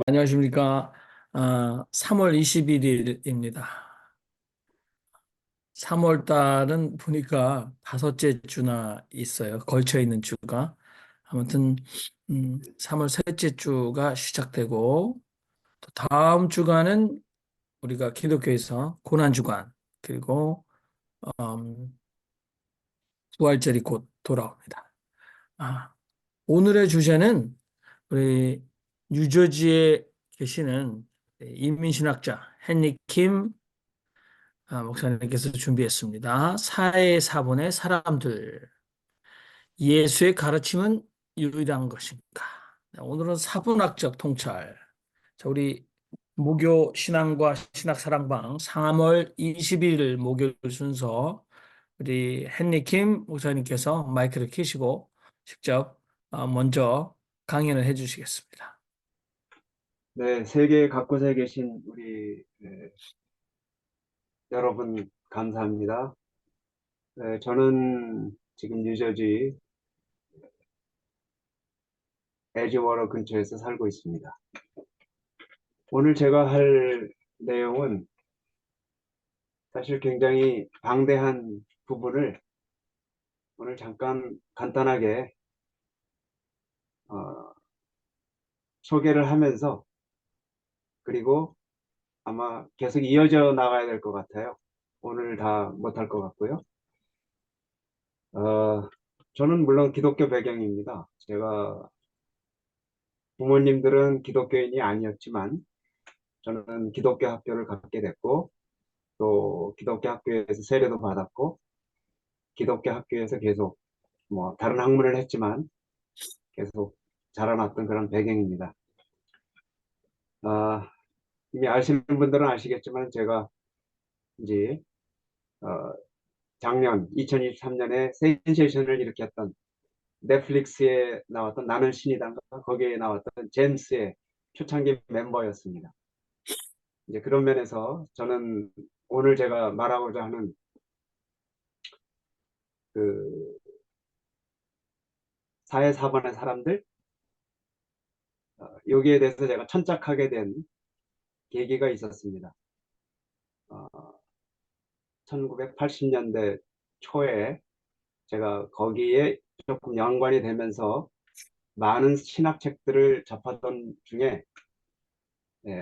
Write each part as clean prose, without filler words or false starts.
안녕하십니까. 3월 21일입니다. 3월 달은 보니까 다섯째 주나 있어요. 걸쳐 있는 주가. 아무튼 3월 셋째 주가 시작되고 또 다음 주간은 우리가 기독교에서 고난주간 그리고 음, 부활절이 곧 돌아옵니다. 아, 오늘의 주제는 우리 뉴저지에 계시는 인민신학자 헨리 킴 목사님께서 준비했습니다. 사회 사본의 사람들, 예수의 가르침은 유일한 것인가? 네, 오늘은 사분학적 통찰. 자, 우리 무교 신앙과 신학 사랑방 3월 20일 목요일 순서 우리 헨리 킴 목사님께서 마이크를 켜시고 직접 먼저 강연을 해주시겠습니다. 네, 세계 각곳에 계신 우리 여러분 감사합니다. 저는 지금 뉴저지 에지워러 근처에서 살고 있습니다. 오늘 제가 할 내용은 사실 굉장히 방대한 부분을 오늘 잠깐 간단하게 어, 소개를 하면서, 그리고 아마 계속 이어져 나가야 될 것 같아요. 오늘 다 못할 것 같고요. 저는 물론 기독교 배경입니다. 제가 부모님들은 기독교인이 아니었지만 저는 기독교 학교를 갖게 됐고, 또 기독교 학교에서 세례도 받았고, 기독교 학교에서 계속 뭐 다른 학문을 했지만 계속 자라났던 그런 배경입니다. 아, 이미 아시는 분들은 아시겠지만 제가 이제 어, 작년 2023년에 센세이션을 일으켰던 넷플릭스에 나왔던 나는 신이단가, 거기에 나왔던 제임스의 초창기 멤버였습니다. 이제 그런 면에서 저는 오늘 제가 말하고자 하는 그 사회사반의 사람들, 여기에 대해서 제가 천착하게 된 계기가 있었습니다. 1980년대 초에 제가 거기에 조금 연관이 되면서 많은 신학책들을 접하던 중에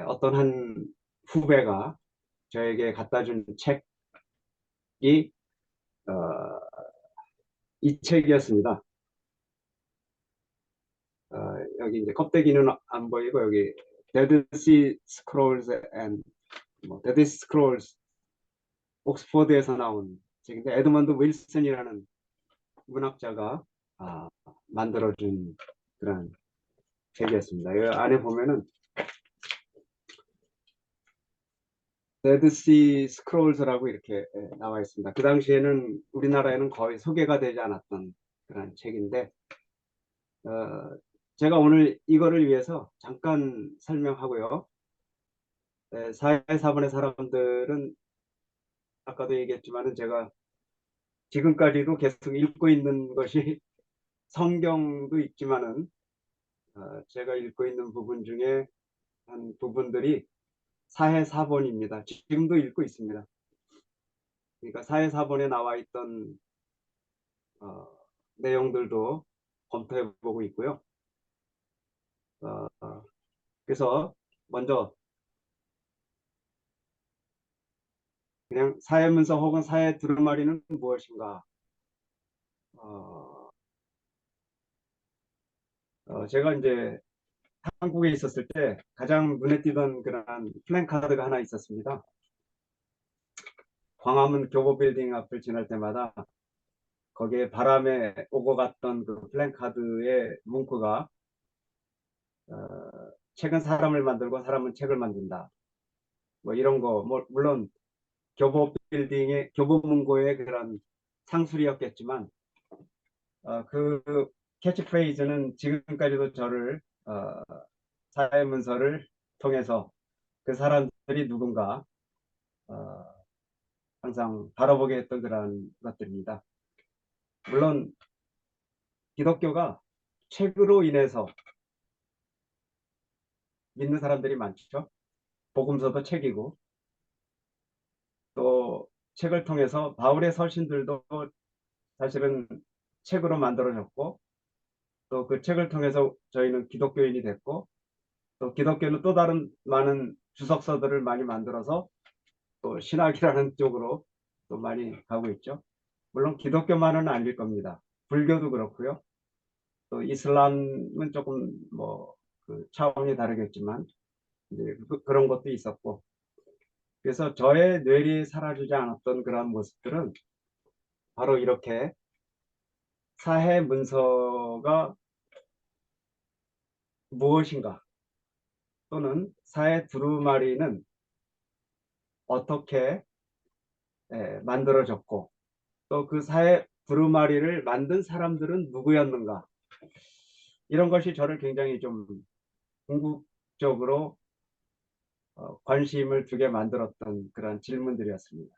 어떤 한 후배가 저에게 갖다 준 책이 이 책이었습니다. 여기 이제 껍데기는 안 보이고, 여기 Dead Sea Scrolls and Dead Sea Scrolls, 옥스퍼드에서 나온 책인데, 에드먼드 윌슨이라는 문학자가 만들어준 그런 책이었습니다. 이 안에 보면은 데드 씨 스크롤즈라고 이렇게 나와 있습니다. 그 당시에는 우리나라에는 거의 소개가 되지 않았던 그런 책인데, 어, 제가 오늘 이거를 위해서 잠깐 설명하고요. 사회사본의 사람들은 아까도 얘기했지만은 제가 지금까지도 계속 읽고 있는 것이 성경도 있지만은, 제가 읽고 있는 부분 중에 한 부분들이 사회사본입니다. 지금도 읽고 있습니다. 그러니까 사회사본에 나와 있던 어, 내용들도 검토해 보고 있고요. 그래서 먼저 그냥 사회문서 혹은 사회 두루마리는 무엇인가? 어, 제가 이제 한국에 있었을 때 가장 눈에 띄던 그런 플랜카드가 하나 있었습니다. 광화문 교보 빌딩 앞을 지날 때마다 거기에 바람에 오고 갔던 그 플랜카드의 문구가 책은 사람을 만들고 사람은 책을 만든다. 뭐 이런 거, 뭐 물론 교보 빌딩의 교보 문고의 그런 상술이었겠지만, 그 캐치프레이즈는 지금까지도 저를 사회문서를 통해서 그 사람들이 누군가 어, 항상 바라보게 했던 그런 것들입니다. 물론 기독교가 책으로 인해서 믿는 사람들이 많죠. 복음서도 책이고 또 책을 통해서 바울의 서신들도 사실은 책으로 만들어졌고 또 그 책을 통해서 저희는 기독교인이 됐고 또 기독교는 또 다른 많은 주석서들을 많이 만들어서 또 신학이라는 쪽으로 또 많이 가고 있죠. 물론 기독교만은 아닐 겁니다. 불교도 그렇고요. 또 이슬람은 조금 그 차원이 다르겠지만 이제 그런 것도 있었고 그래서 저의 뇌리에 사라지지 않았던 그러한 모습들은 바로 이렇게 사회 문서가 무엇인가 또는 사회 두루마리는 어떻게 만들어졌고 또 그 사회 두루마리를 만든 사람들은 누구였는가 이런 것이 저를 굉장히 좀 궁극적으로 관심을 두게 만들었던 그런 질문들이었습니다.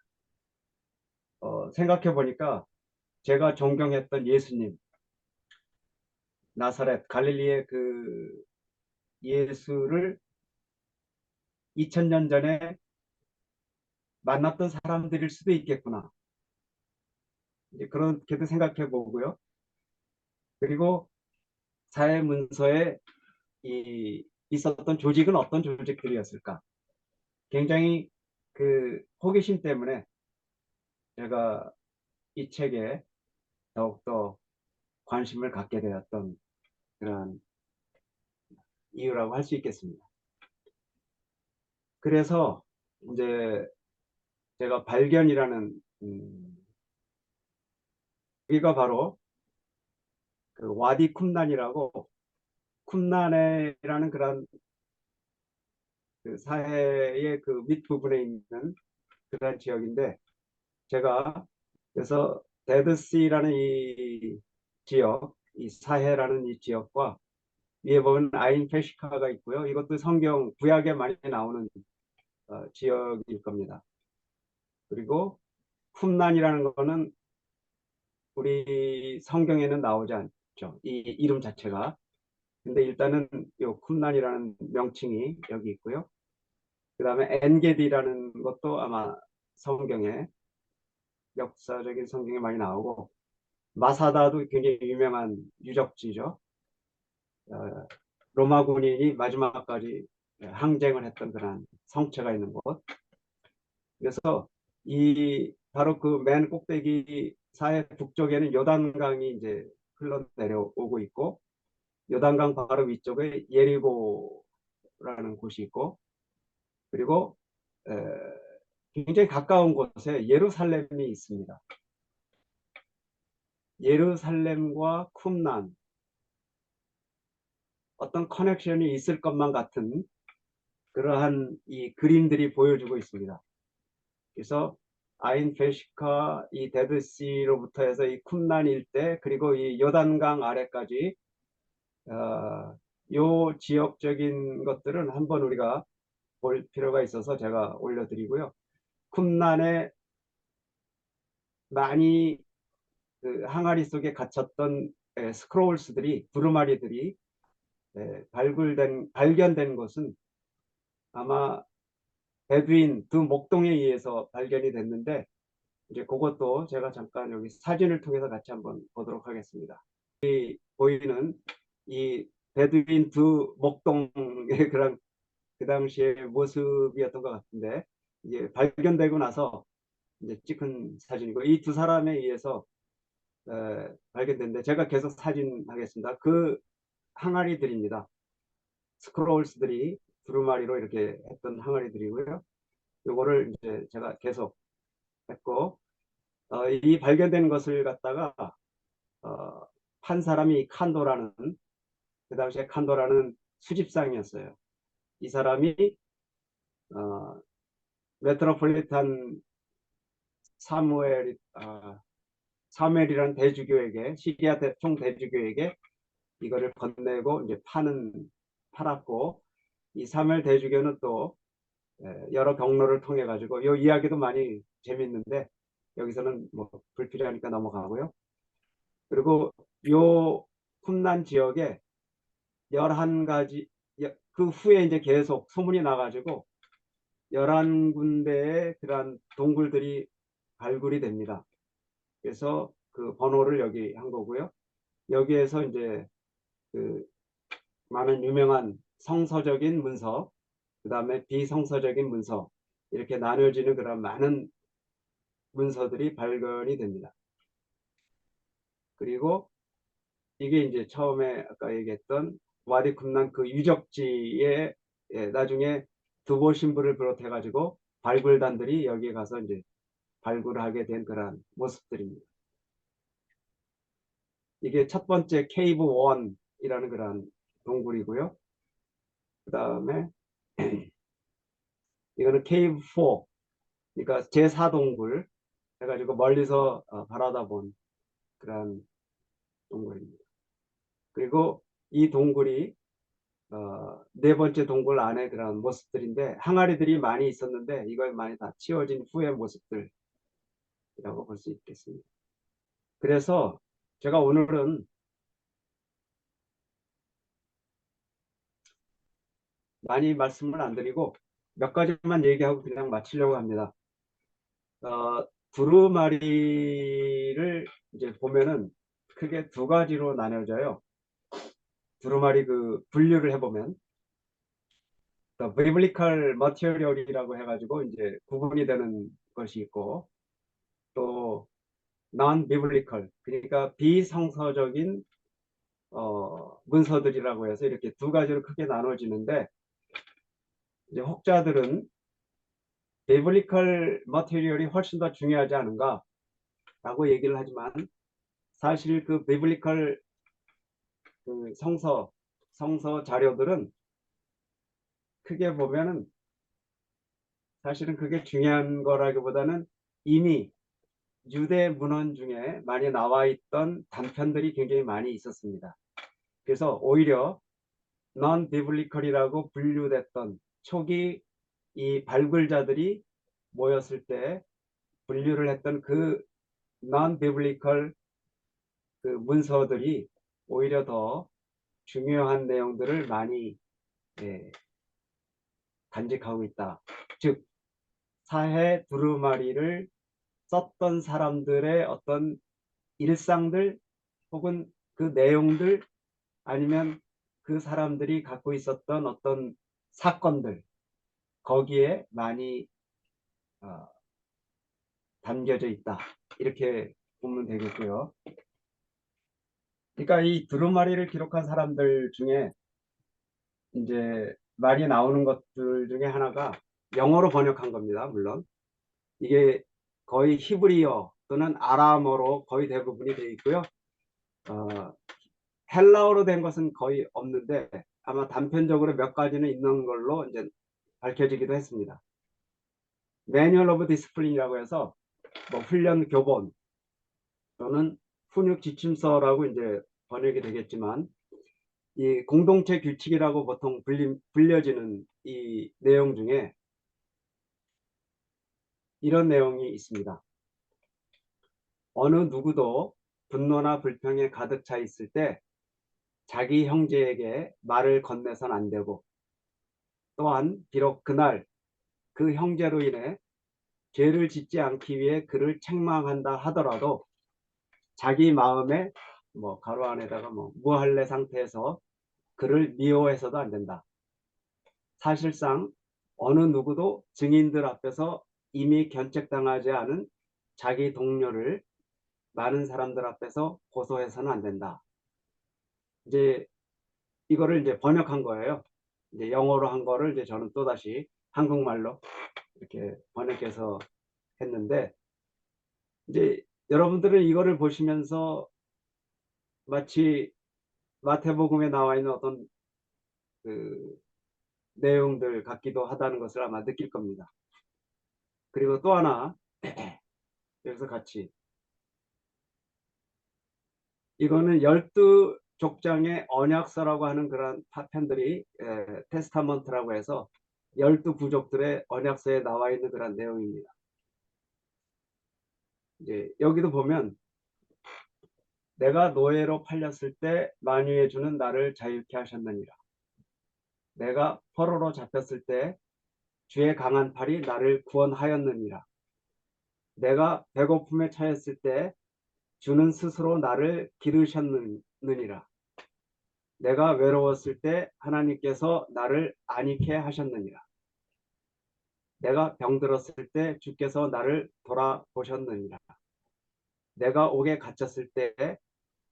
생각해 보니까 제가 존경했던 예수님, 나사렛, 갈릴리의 그 예수를 2000년 전에 만났던 사람들일 수도 있겠구나. 이제 그렇게도 생각해 보고요. 그리고 사회 문서에 있었던 조직은 어떤 조직들이었을까? 굉장히 그 호기심 때문에 제가 이 책에 더욱더 관심을 갖게 되었던 그런 이유라고 할 수 있겠습니다. 그래서 이제 제가 발견이라는 여기가 바로 그 와디 쿰란이라고 쿰란이라는 그런 그 사해의 그 밑부분에 있는 그런 지역인데 제가 그래서 데드시라는 이 지역, 이 사해라는 이 지역과 위에 보면 아인 페시카가 있고요. 이것도 성경 구약에 많이 나오는 지역일 겁니다. 그리고 쿰란이라는 거는 우리 성경에는 나오지 않죠. 이 이름 자체가. 근데 일단은 요 쿰란이라는 명칭이 여기 있고요. 그 다음에 엔게디라는 것도 아마 성경에 역사적인 성경에 많이 나오고 마사다도 굉장히 유명한 유적지죠. 어, 로마 군인이 마지막까지 항쟁을 했던 그런 성체가 있는 곳. 그래서 이 바로 그 맨 꼭대기 사해 북쪽에는 요단강이 이제 흘러내려오고 있고 요단강 바로 위쪽에 예리고라는 곳이 있고 그리고 에, 굉장히 가까운 곳에 예루살렘이 있습니다. 예루살렘과 쿰란 어떤 커넥션이 있을 것만 같은 그러한 이 그림들이 보여주고 있습니다. 그래서 아인 페시카 이 데드시로부터 해서 이 쿰란 일대 그리고 이 요단강 아래까지 요 지역적인 것들은 한번 우리가 볼 필요가 있어서 제가 올려드리고요. 쿰란에 많이 그 항아리 속에 갇혔던 스크롤스들이 두루마리들이 발견된 것은 아마 베두인 두 목동에 의해서 발견이 됐는데 이제 그것도 제가 잠깐 여기 사진을 통해서 같이 한번 보도록 하겠습니다. 보이는 이 베두인 두 목동의 그런 그 당시의 모습이었던 것 같은데 이제 발견되고 나서 이제 찍은 사진이고 이 두 사람에 의해서 발견됐는데 제가 계속 사진하겠습니다. 그 항아리들입니다. 스크롤스들이 두루마리로 이렇게 했던 항아리들이고요. 요거를 이제 제가 계속 했고 이 발견된 것을 갖다가 어, 한 사람이 칸도라는 그 당시에 칸도라는 수집상이었어요. 이 사람이 어, 메트로폴리탄 사무엘 사무엘이라는 대주교에게 시리아 총 대주교에게 이거를 건네고 이제 팔았고 이 사무엘 대주교는 또 여러 경로를 통해 가지고 이 이야기도 많이 재밌는데 여기서는 뭐 불필요하니까 넘어가고요. 그리고 요 쿰란 지역에 11가지 그 후에 이제 계속 소문이 나가지고 11군데의 그러한 동굴들이 발굴이 됩니다. 그래서 그 번호를 여기 한 거고요. 여기에서 이제 그 많은 유명한 성서적인 문서, 그 다음에 비성서적인 문서, 이렇게 나눠지는 그런 많은 문서들이 발견이 됩니다. 그리고 이게 이제 처음에 아까 얘기했던 와디 쿰란 그 유적지에 나중에 두보 신부를 비롯해 가지고 발굴단들이 여기에 가서 이제 발굴하게 된 그런 모습들입니다. 이게 첫 번째 케이브 1이라는 그런 동굴이고요. 그 다음에 이거는 케이브 4, 그러니까 제4동굴 해가지고 멀리서 바라다 본 그런 동굴입니다. 그리고 이 동굴이 네 번째 동굴 안에 그런 모습들인데 항아리들이 많이 있었는데 이걸 많이 다 치워진 후의 모습들이라고 볼 수 있겠습니다. 그래서 제가 오늘은 많이 말씀을 안 드리고 몇 가지만 얘기하고 그냥 마치려고 합니다. 두루마리를 이제 보면은 크게 두 가지로 나눠져요. 두루마리 그 분류를 해보면 비블리컬 머티리얼이라고 해가지고 이제 구분이 되는 것이 있고 또 non-biblical 그러니까 비성서적인 문서들이라고 해서 이렇게 두 가지로 크게 나눠지는데 이제 혹자들은 비블리컬 머티리얼이 훨씬 더 중요하지 않은가라고 얘기를 하지만 사실 그 비블리컬 그 성서 자료들은 크게 보면은 사실은 그게 중요한 거라기보다는 이미 유대 문헌 중에 많이 나와 있던 단편들이 굉장히 많이 있었습니다. 그래서 오히려 non-biblical이라고 분류됐던 초기 이 발굴자들이 모였을 때 분류를 했던 그 non-biblical 그 문서들이 오히려 더 중요한 내용들을 많이 예, 간직하고 있다. 즉 사해 두루마리를 썼던 사람들의 어떤 일상들 혹은 그 내용들 아니면 그 사람들이 갖고 있었던 어떤 사건들 거기에 많이 어, 담겨져 있다 이렇게 보면 되겠고요. 그러니까 이 두루마리를 기록한 사람들 중에 이제 많이 나오는 것들 중에 하나가 영어로 번역한 겁니다. 물론 이게 거의 히브리어 또는 아람어로 거의 대부분이 되어 있고요. 어, 헬라어로 된 것은 거의 없는데 아마 단편적으로 몇 가지는 있는 걸로 이제 밝혀지기도 했습니다. 매뉴얼 오브 디스플린이라고 해서 뭐 훈련 교본 또는 훈육 지침서라고 이제 번역이 되겠지만 이 공동체 규칙이라고 보통 불려지는 이 내용 중에 이런 내용이 있습니다. 어느 누구도 분노나 불평에 가득 차 있을 때 자기 형제에게 말을 건네선 안 되고 또한 비록 그날 그 형제로 인해 죄를 짓지 않기 위해 그를 책망한다 하더라도 자기 마음에 뭐 가로 안에다가 뭐 무할례 상태에서 그를 미워해서도 안 된다. 사실상 어느 누구도 증인들 앞에서 이미 견책당하지 않은 자기 동료를 많은 사람들 앞에서 고소해서는 안 된다. 이제 이거를 이제 번역한 거예요. 이제 영어로 한 거를 이제 저는 또다시 한국말로 이렇게 번역해서 했는데 이제 여러분들은 이거를 보시면서 마치 마태복음에 나와 있는 어떤 그 내용들 같기도 하다는 것을 아마 느낄 겁니다. 그리고 또 하나 여기서 같이 이거는 12족장의 언약서라고 하는 그런 파편들이 테스타먼트라고 해서 12부족들의 언약서에 나와 있는 그런 내용입니다. 이제 여기도 보면 내가 노예로 팔렸을 때 만유해 주는 나를 자유케 하셨느니라. 내가 포로로 잡혔을 때 주의 강한 팔이 나를 구원하였느니라. 내가 배고픔에 처했을 때 주는 스스로 나를 기르셨느니라. 내가 외로웠을 때 하나님께서 나를 안위케 하셨느니라. 내가 병들었을 때 주께서 나를 돌아보셨느니라. 내가 옥에 갇혔을 때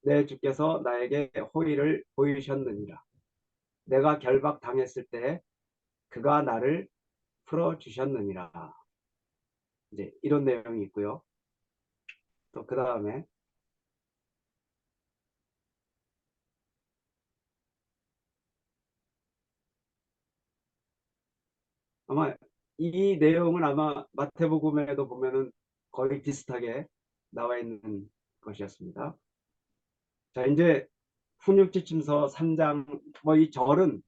내 주께서 나에게 호의를 보이셨느니라. 내가 결박당했을 때 그가 나를 풀어주셨느니라. 이제 이런 내용이 있고요. 또 그 다음에 아마 이 내용은 아마 마태복음에도 보면은 거의 비슷하게 나와 있는 것이었습니다. 자, 이제 훈육지침서 3장 뭐 이 절은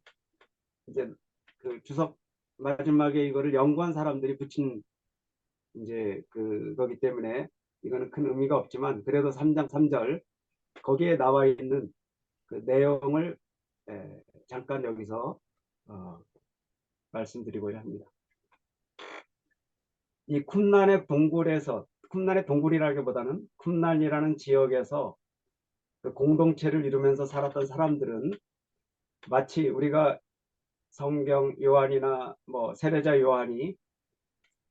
이제 그 주석 마지막에 이거를 연구한 사람들이 붙인 이제 그거기 때문에 이거는 큰 의미가 없지만 그래도 3장 3절 거기에 나와 있는 그 내용을 잠깐 여기서 어, 말씀드리고자 합니다. 이 쿰란의 동굴이라기보다는 쿰란이라는 지역에서 그 공동체를 이루면서 살았던 사람들은 마치 우리가 성경 요한이나 뭐 세례자 요한이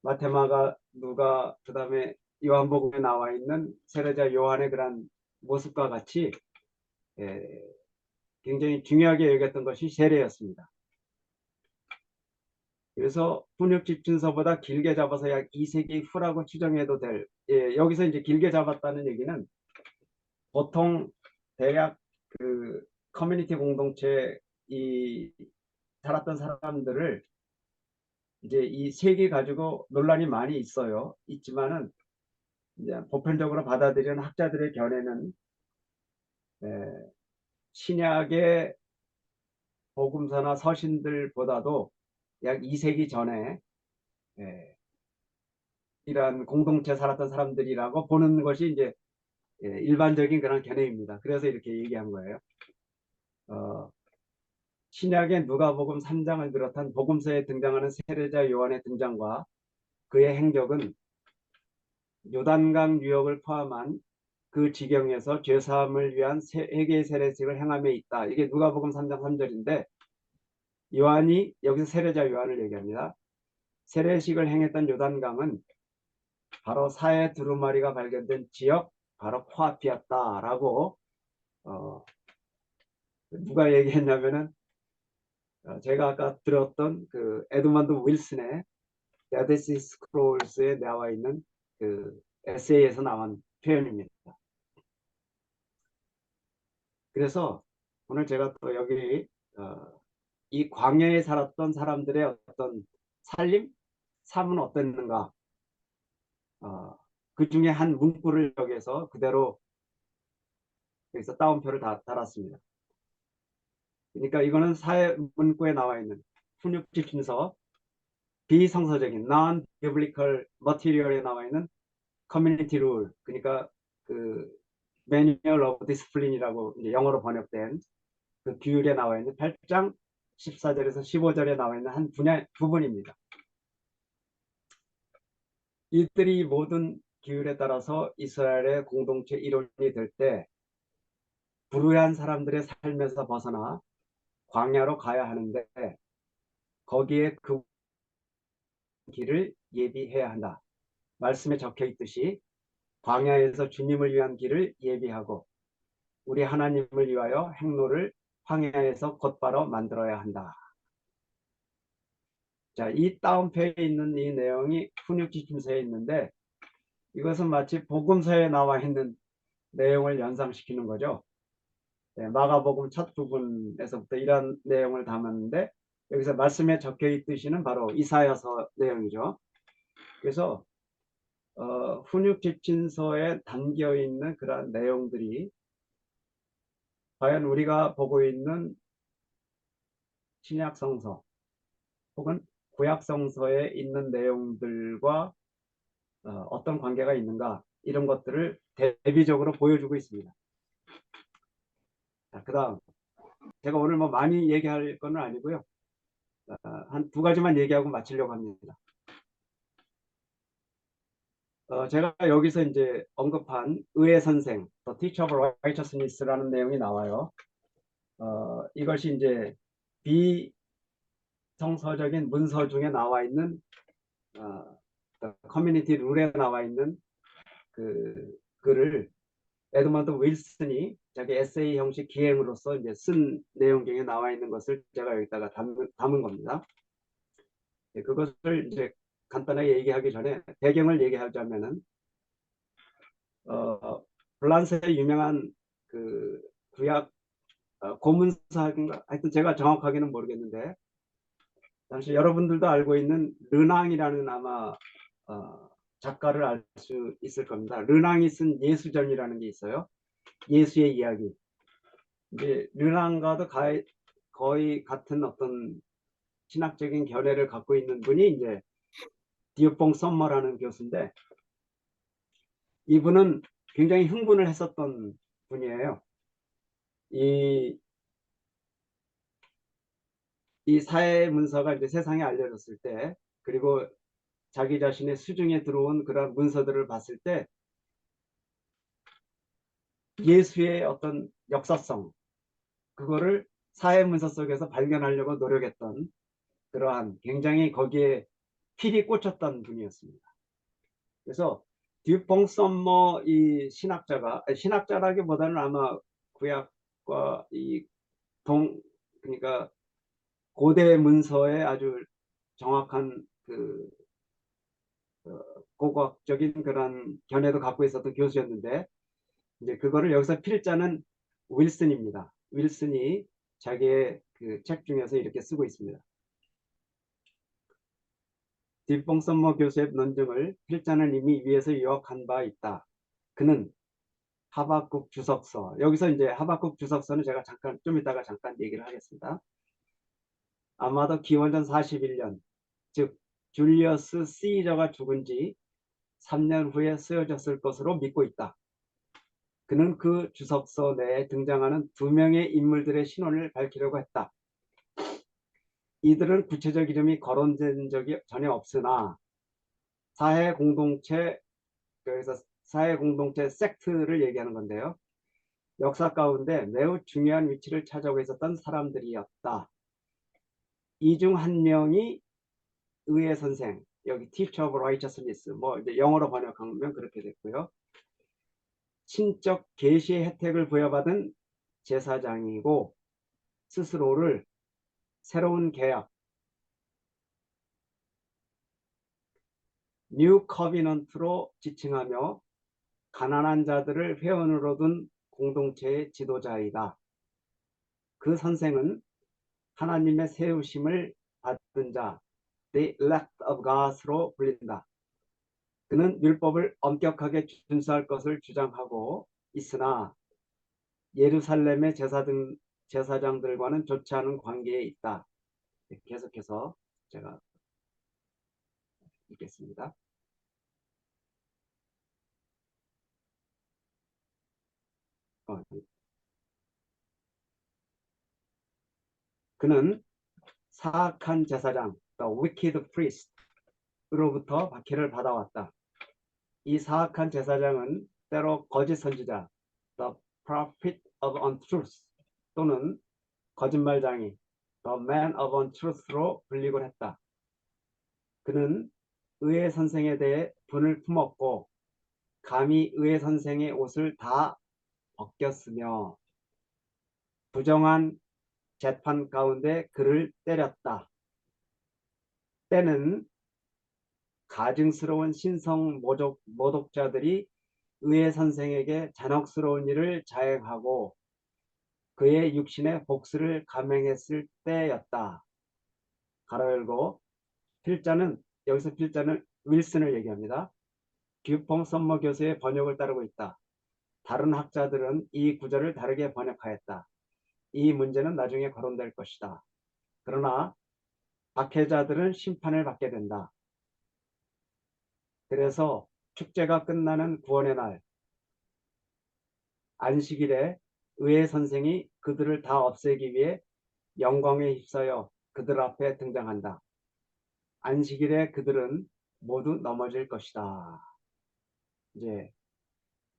마테마가 누가 그다음에 요한복음에 나와 있는 세례자 요한의 그런 모습과 같이 예, 굉장히 중요하게 여겼던 것이 세례였습니다. 그래서 훈육집진서보다 길게 잡아서 약 2세기 후라고 추정해도 될 여기서 이제 길게 잡았다는 얘기는 보통 대략 그 커뮤니티 공동체 이 살았던 사람들을 이제 이 세계 가지고 논란이 많이 있지만은 이제 보편적으로 받아들이는 학자들의 견해는 에, 신약의 복음서나 서신들보다도 약 2세기 전에 에, 이러한 공동체 살았던 사람들이라고 보는 것이 이제 일반적인 그런 견해입니다. 그래서 이렇게 얘기한 거예요. 어, 신약의 누가복음 3장을 비롯한 복음서에 등장하는 세례자 요한의 등장과 그의 행적은 요단강 유역을 포함한 그 지경에서 죄사함을 위한 회개 세례식을 행함에 있다. 이게 누가복음 3장 3절인데 요한이 여기서 세례자 요한을 얘기합니다. 세례식을 행했던 요단강은 바로 사해 두루마리가 발견된 지역 바로 코앞이었다라고 누가 얘기했냐면은 제가 아까 들었던 그 에드먼드 윌슨의 데드시 스크롤스에 나와 있는 그 에세이에서 나온 표현입니다. 그래서 오늘 제가 또 여기 이 광야에 살았던 사람들의 어떤 삶은 어땠는가 그 중에 한 문구를 여기서 그대로 여기서 따옴표를 달았습니다. 그러니까 이거는 사회 문구에 나와 있는 훈육지침서 비성서적인 non-biblical material에 나와 있는 community rule 그러니까 그 manual of discipline이라고 이제 영어로 번역된 그 규율에 나와 있는 8장 14절에서 15절에 나와 있는 한 부분입니다. 이들이 모든 규율에 따라서 이스라엘의 공동체 일원이 될 때 불우한 사람들의 삶에서 벗어나 광야로 가야 하는데 거기에 그 길을 예비해야 한다. 말씀에 적혀 있듯이 광야에서 주님을 위한 길을 예비하고 우리 하나님을 위하여 행로를 광야에서 곧바로 만들어야 한다. 자, 이 다운표에 있는 이 내용이 훈육지침서에 있는데 이것은 마치 복음서에 나와 있는 내용을 연상시키는 거죠. 네, 마가복음 첫 부분에서부터 이런 내용을 담았는데 여기서 말씀에 적혀 있듯이는 바로 이사야서 내용이죠. 그래서 훈육집진서에 담겨 있는 그러한 내용들이 과연 우리가 보고 있는 신약성서 혹은 구약성서에 있는 내용들과 어떤 관계가 있는가 이런 것들을 대비적으로 보여주고 있습니다. 자, 그 다음 제가 오늘 뭐 많이 얘기할 건 아니고요. 한 두 가지만 얘기하고 마치려고 합니다. 제가 여기서 이제 언급한 의의 선생, The Teacher of Righteousness라는 내용이 나와요. 이것이 이제 비성서적인 문서 중에 나와 있는 커뮤니티 룰에 나와 있는 그 글을 에드먼드 윌슨이 자기 에세이 형식 기행으로서 이제 쓴 내용 중에 나와 있는 것을 제가 여기다가 담은 겁니다. 그것을 이제 간단하게 얘기하기 전에 배경을 얘기하자면은 블란스의 유명한 그 구약 고문사인가 하여튼 제가 정확하게는 모르겠는데 당시 여러분들도 알고 있는 르낭이라는 아마 작가를 알 수 있을 겁니다. 르낭이 쓴 예수전이라는 게 있어요. 예수의 이야기. 이제 르낭과도 거의 같은 어떤 신학적인 견해를 갖고 있는 분이 이제 디오뽕 썸머라는 교수인데 이분은 굉장히 흥분을 했었던 분이에요. 이, 이 사회 문서가 이제 세상에 알려졌을 때 그리고 자기 자신의 수중에 들어온 그런 문서들을 봤을 때 예수의 어떤 역사성 그거를 사회 문서 속에서 발견하려고 노력했던 그러한 굉장히 거기에 필이 꽂혔던 분이었습니다. 그래서 듀퐁 썸머 이 신학자가 신학자라기보다는 아마 구약과 이 그러니까 고대 문서의 아주 정확한 그 고고학적인 그런 견해도 갖고 있었던 교수였는데 이제 그거를 여기서 필자는 윌슨입니다. 윌슨이 자기의 그 책 중에서 이렇게 쓰고 있습니다. 뒷봉 썸머 교수의 논증을 필자는 이미 위에서 요약한 바 있다. 그는 하박국 주석서 여기서 이제 하박국 주석서는 제가 잠깐 좀 이따가 잠깐 얘기를 하겠습니다. 아마도 기원전 41년 즉 줄리어스 시저가 죽은 지 3년 후에 쓰여졌을 것으로 믿고 있다. 그는 그 주석서 내에 등장하는 두 명의 인물들의 신원을 밝히려고 했다. 이들은 구체적 이름이 거론된 적이 전혀 없으나 사회 공동체 그래서 사회 공동체 섹트를 얘기하는 건데요. 역사 가운데 매우 중요한 위치를 차지하고 있었던 사람들이었다. 이 중 한 명이 의의 선생, 여기 Teacher of Righteousness, 뭐 이제 영어로 번역하면 그렇게 됐고요. 신적 계시의 혜택을 부여받은 제사장이고 스스로를 새로운 계약, 뉴 커비넌트로 지칭하며 가난한 자들을 회원으로 둔 공동체의 지도자이다. 그 선생은 하나님의 세우심을 받은 자, the elect of God으로 불린다. 그는 율법을 엄격하게 준수할 것을 주장하고 있으나 예루살렘의 제사장들과는 좋지 않은 관계에 있다. 계속해서 제가 읽겠습니다. 그는 사악한 제사장, the wicked priest으로부터 박해를 받아왔다. 이 사악한 제사장은 때로 거짓 선지자, the prophet of untruth 또는 거짓말장이, the man of untruth로 불리곤 했다. 그는 의의 선생에 대해 분을 품었고 감히 의의 선생의 옷을 다 벗겼으며 부정한 재판 가운데 그를 때렸다. 때는 가증스러운 신성 모독자들이 의의 선생에게 잔혹스러운 일을 자행하고 그의 육신의 복수를 감행했을 때였다. 가로 열고 필자는 여기서 필자는 윌슨을 얘기합니다. 듀퐁 썸머 교수의 번역을 따르고 있다. 다른 학자들은 이 구절을 다르게 번역하였다. 이 문제는 나중에 거론될 것이다. 그러나 박해자들은 심판을 받게 된다. 그래서 축제가 끝나는 구원의 날 안식일에 의의 선생이 그들을 다 없애기 위해 영광에 휩싸여 그들 앞에 등장한다. 안식일에 그들은 모두 넘어질 것이다. 이제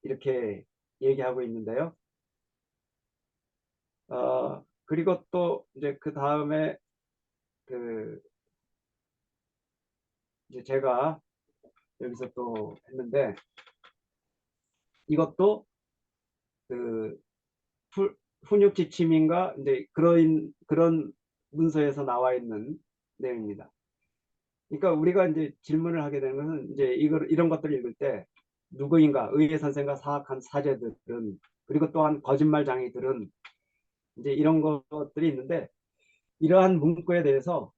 이렇게 얘기하고 있는데요. 그리고 또 이제 그 다음에 그 이제 제가 여기서 또 했는데 이것도 그 훈육 지침인가 이제 그런 문서에서 나와 있는 내용입니다. 그러니까 우리가 이제 질문을 하게 되는 것은 이제 이런 것들을 읽을 때 누구인가 의회 선생과 사악한 사제들은 그리고 또한 거짓말장이들은 이제 이런 것들이 있는데 이러한 문구에 대해서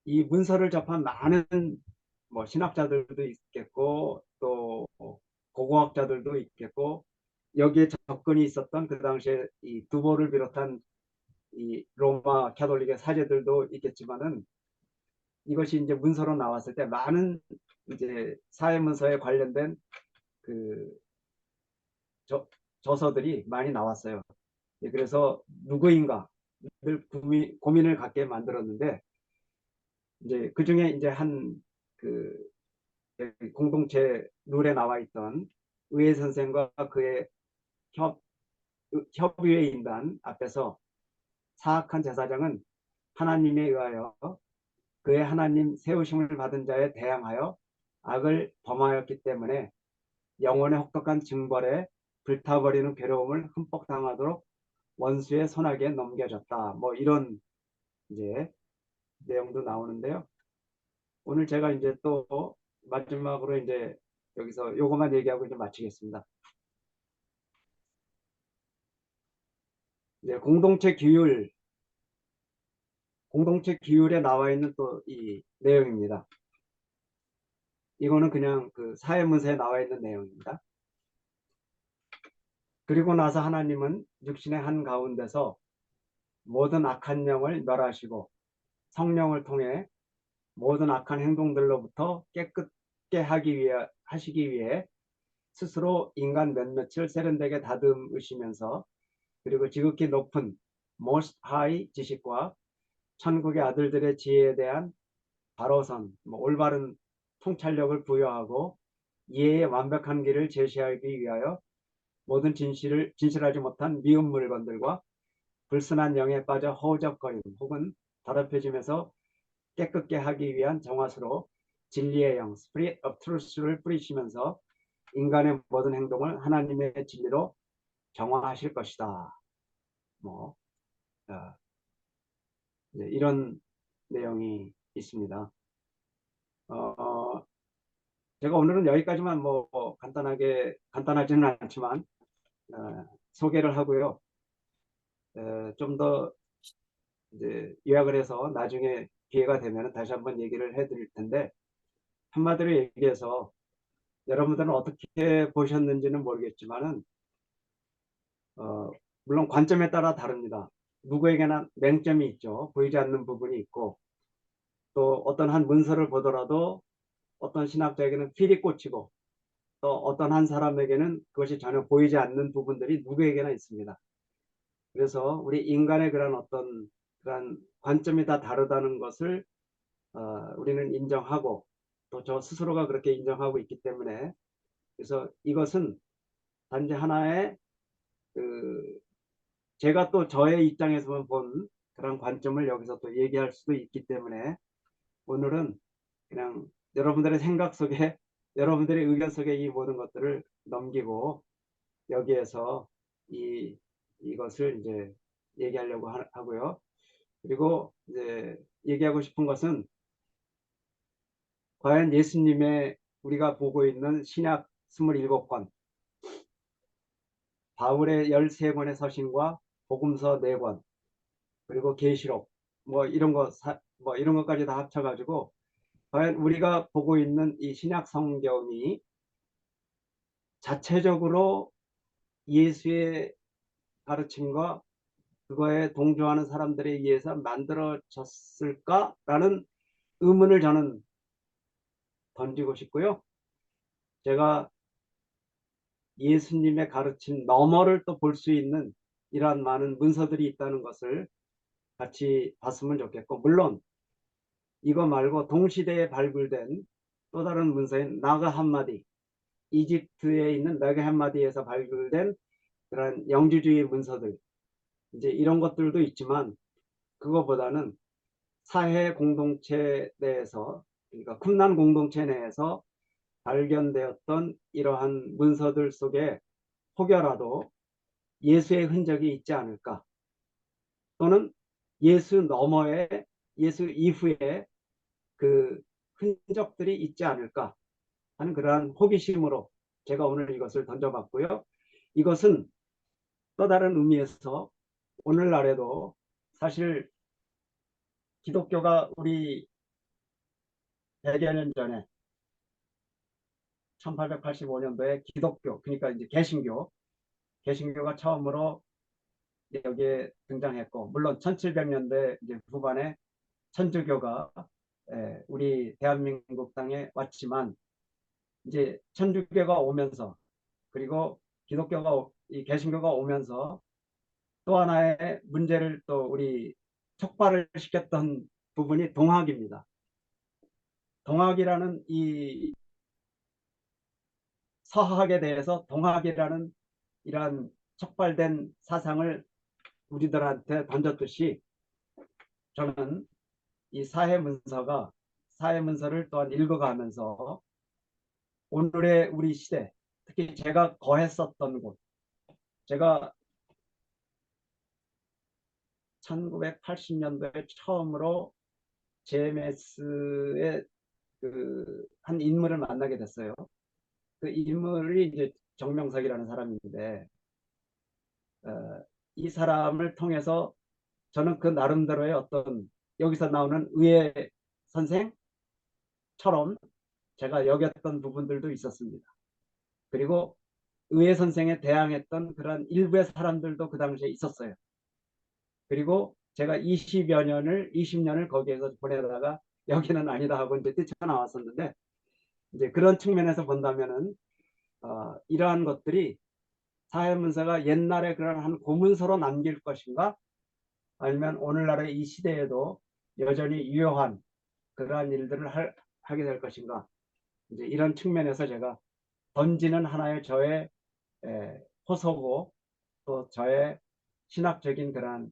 이 문서를 접한 많은 뭐 신학자들도 있겠고 또 고고학자들도 있겠고 여기에 접근이 있었던 그 당시에 이 두보를 비롯한 이 로마 캐톨릭의 사제들도 있겠지만은 이것이 이제 문서로 나왔을 때 많은 이제 사회 문서에 관련된 그 저서들이 많이 나왔어요. 그래서 누구인가 늘 고민을 갖게 만들었는데 이제 그 중에 이제 그 공동체 룰에 나와 있던 의회 선생과 그의 협의회 인단 앞에서 사악한 제사장은 하나님에 의하여 그의 하나님 세우심을 받은 자에 대항하여 악을 범하였기 때문에 영혼의 혹독한 징벌에 불타버리는 괴로움을 흠뻑 당하도록 원수의 손아귀에 넘겨졌다. 뭐 이런 이제 내용도 나오는데요. 오늘 제가 이제 또 마지막으로 이제 여기서 요것만 얘기하고 이제 마치겠습니다. 이제 공동체 규율에 나와 있는 또 이 내용입니다. 이거는 그냥 그 사회문서에 나와 있는 내용입니다. 그리고 나서 하나님은 육신의 한 가운데서 모든 악한 영을 멸하시고 성령을 통해 모든 악한 행동들로부터 깨끗게 하시기 위해 스스로 인간 몇몇을 세련되게 다듬으시면서 그리고 지극히 높은 Most High 지식과 천국의 아들들의 지혜에 대한 바로선 올바른 통찰력을 부여하고 이해의 완벽한 길을 제시하기 위하여 모든 진실하지 못한 미운 물건들과 불순한 영에 빠져 허우적거림 혹은 더럽혀짐에서 깨끗게 하기 위한 정화수로 진리의 영 Spirit of Truth를 뿌리시면서 인간의 모든 행동을 하나님의 진리로 정화하실 것이다. 뭐 이런 내용이 있습니다. 제가 오늘은 여기까지만 뭐 간단하지는 않지만 소개를 하고요. 좀 더 이제 요약을 해서 나중에 기회가 되면 다시 한번 얘기를 해드릴 텐데 한마디로 얘기해서 여러분들은 어떻게 보셨는지는 모르겠지만은 물론 관점에 따라 다릅니다. 누구에게나 맹점이 있죠. 보이지 않는 부분이 있고 또 어떤 한 문서를 보더라도 어떤 신학자에게는 필이 꽂히고 또 어떤 한 사람에게는 그것이 전혀 보이지 않는 부분들이 누구에게나 있습니다. 그래서 우리 인간의 그런 관점이 다 다르다는 것을 우리는 인정하고 또 저 스스로가 그렇게 인정하고 있기 때문에 그래서 이것은 단지 하나의 그 제가 또 저의 입장에서만 본 그런 관점을 여기서 또 얘기할 수도 있기 때문에 오늘은 그냥 여러분들의 생각 속에 여러분들의 의견 속에 이 모든 것들을 넘기고 여기에서 이것을 이제 얘기하려고 하고요. 그리고 이제 얘기하고 싶은 것은 과연 예수님의 우리가 보고 있는 신약 27권, 바울의 13권의 서신과 복음서 4권, 그리고 계시록 뭐 이런 뭐 이런 것까지 다 합쳐가지고 과연 우리가 보고 있는 이 신약 성경이 자체적으로 예수의 가르침과 그거에 동조하는 사람들에 의해서 만들어졌을까라는 의문을 저는 던지고 싶고요. 제가 예수님의 가르침 너머를 또 볼 수 있는 이러한 많은 문서들이 있다는 것을 같이 봤으면 좋겠고, 물론 이거 말고 동시대에 발굴된 또 다른 문서인 나가 함마디, 이집트에 있는 나가 함마디에서 발굴된 그런 영주주의 문서들, 이제 이런 것들도 있지만, 그거보다는 사회 공동체 내에서, 그러니까 쿰난 공동체 내에서 발견되었던 이러한 문서들 속에 혹여라도 예수의 흔적이 있지 않을까, 또는 예수 너머에, 예수 이후에 그 흔적들이 있지 않을까 하는 그러한 호기심으로 제가 오늘 이것을 던져봤고요. 이것은 또 다른 의미에서 오늘날에도 사실 기독교가 우리 100여 년 전에 1885년도에 기독교, 그러니까 이제 개신교가 처음으로 여기에 등장했고, 물론 1700년대 이제 후반에 천주교가 우리 대한민국 땅에 왔지만, 이제 천주교가 오면서, 그리고 이 개신교가 오면서 또 하나의 문제를 또 우리 촉발을 시켰던 부분이 동학입니다. 동학이라는 이 서학에 대해서 동학이라는 이러한 촉발된 사상을 우리들한테 던졌듯이, 저는 이 사회문서를 또한 읽어가면서 오늘의 우리 시대, 특히 제가 거했었던 곳, 제가 1980년도에 처음으로 JMS의 한 인물을 만나게 됐어요. 그 인물이 이제 정명석이라는 사람인데, 이 사람을 통해서 저는 그 나름대로의 어떤 여기서 나오는 의회 선생처럼 제가 여겼던 부분들도 있었습니다. 그리고 의회 선생에 대항했던 그런 일부의 사람들도 그 당시에 있었어요. 그리고 제가 20년을 거기에서 보내다가 여기는 아니다 하고 이제 뛰쳐나왔었는데, 이제 그런 측면에서 본다면은 이러한 것들이 사회문서가 옛날에 그런 한 고문서로 남길 것인가, 아니면 오늘날의 이 시대에도 여전히 유효한 그러한 일들을 하게 될 것인가, 이제 이런 측면에서 제가 던지는 하나의 저의 호소고, 또 저의 신학적인 그러한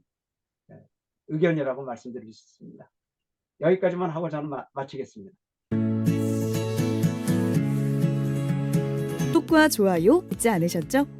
의견이라고 말씀드릴 수 있습니다. 여기까지만 하고 저는 마치겠습니다. 구독과 좋아요 잊지 않으셨죠?